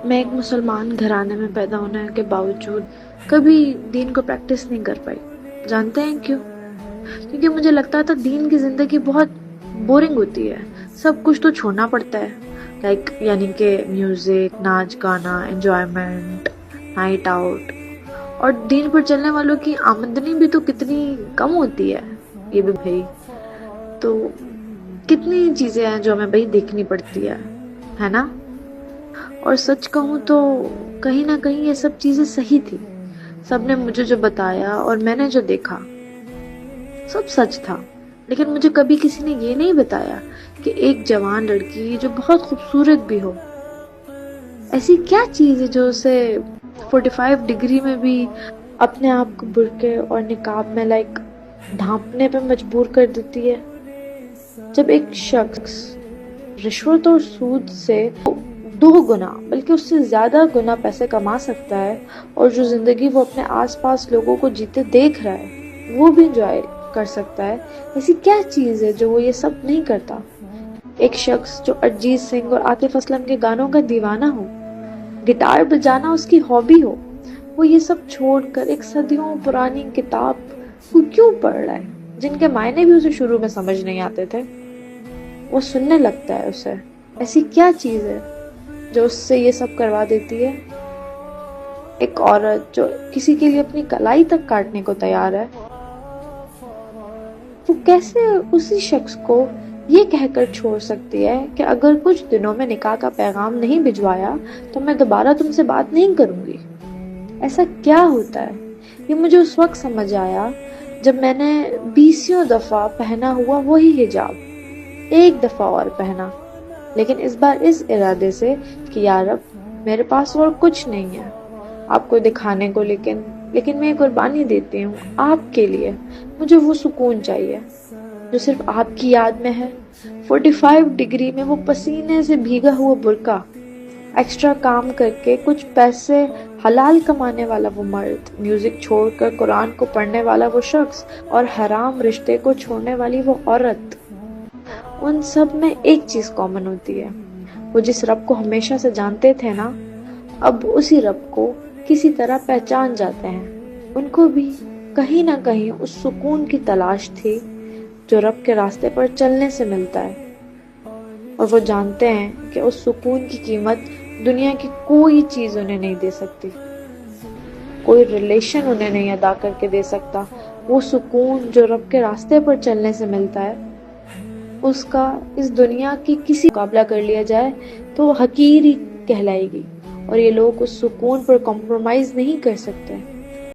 میں ایک مسلمان گھرانے میں پیدا ہونے کے باوجود کبھی دین کو پریکٹس نہیں کر پائی. جانتے ہیں کیوں؟ کیونکہ مجھے لگتا تھا دین کی زندگی بہت بورنگ ہوتی ہے. سب کچھ تو چھوڑنا پڑتا ہے، یعنی کہ میوزک، ناچ گانا، انجوائمنٹ، نائٹ آؤٹ. اور دین پر چلنے والوں کی آمدنی بھی تو کتنی کم ہوتی ہے. یہ بھی بھائی تو کتنی چیزیں ہیں جو ہمیں بھائی دیکھنی پڑتی ہے نا. اور سچ کہوں تو کہیں نہ کہیں یہ سب چیزیں صحیح تھی. سب نے مجھے جو بتایا اور میں نے جو دیکھا سب سچ تھا. لیکن مجھے کبھی کسی نے یہ نہیں بتایا کہ ایک جوان لڑکی جو بہت خوبصورت بھی ہو، ایسی کیا چیز ہے جو اسے 45 ڈگری میں بھی اپنے آپ کو برقعے اور نقاب میں ڈھانپنے پہ مجبور کر دیتی ہے. جب ایک شخص رشوت اور سود سے 2 گنا بلکہ اس سے زیادہ گنا پیسے کما سکتا ہے، اور جو زندگی وہ اپنے آس پاس لوگوں کو جیتے دیکھ رہا ہے وہ بھی انجوائے کر سکتا ہے، ایسی کیا چیز ہے جو وہ یہ سب نہیں کرتا؟ ایک شخص جو ارجیت سنگھ اور عاطف اسلم کے گانوں کا دیوانہ ہو، گٹار بجانا اس کی ہابی ہو، وہ یہ سب چھوڑ کر ایک صدیوں پرانی کتاب کو کیوں پڑھ رہا ہے جن کے معنی بھی اسے شروع میں سمجھ نہیں آتے تھے؟ وہ سننے لگتا ہے اسے. ایسی کیا چیز ہے جو اس سے یہ سب کروا دیتی ہے؟ ایک عورت جو کسی کے لیے اپنی کلائی تک کاٹنے کو تیار ہے، وہ کیسے اسی شخص کو یہ کہہ کر چھوڑ سکتی ہے کہ اگر کچھ دنوں میں نکاح کا پیغام نہیں بھجوایا تو میں دوبارہ تم سے بات نہیں کروں گی؟ ایسا کیا ہوتا ہے؟ یہ مجھے اس وقت سمجھ آیا جب میں نے 20 دفعہ پہنا ہوا وہی حجاب ایک دفعہ اور پہنا، لیکن اس بار اس ارادے سے کہ یا رب میرے پاس اور کچھ نہیں ہے آپ کو دکھانے کو، لیکن میں قربانی دیتی ہوں آپ کے لیے. مجھے وہ سکون چاہیے جو صرف آپ کی یاد میں ہے. 45 ڈگری میں وہ پسینے سے بھیگا ہوا برقع، ایکسٹرا کام کر کے کچھ پیسے حلال کمانے والا وہ مرد، میوزک چھوڑ کر قرآن کو پڑھنے والا وہ شخص، اور حرام رشتے کو چھوڑنے والی وہ عورت. ان سب میں ایک چیز کامن ہوتی ہے، وہ جس رب کو ہمیشہ سے جانتے تھے نا، اب اسی رب کو کسی طرح پہچان جاتے ہیں. ان کو بھی کہیں نہ کہیں اس سکون کی تلاش تھی جو رب کے راستے پر چلنے سے ملتا ہے، اور وہ جانتے ہیں کہ اس سکون کی قیمت دنیا کی کوئی چیز انہیں نہیں دے سکتی، کوئی ریلیشن انہیں نہیں ادا کر کے دے سکتا. وہ سکون جو رب کے راستے پر چلنے سے ملتا ہے، اس کا اس دنیا کی کسی مقابلہ کر لیا جائے تو وہ حقیر ہی کہلائے گی، اور یہ لوگ اس سکون پر کمپرومائز نہیں کر سکتے.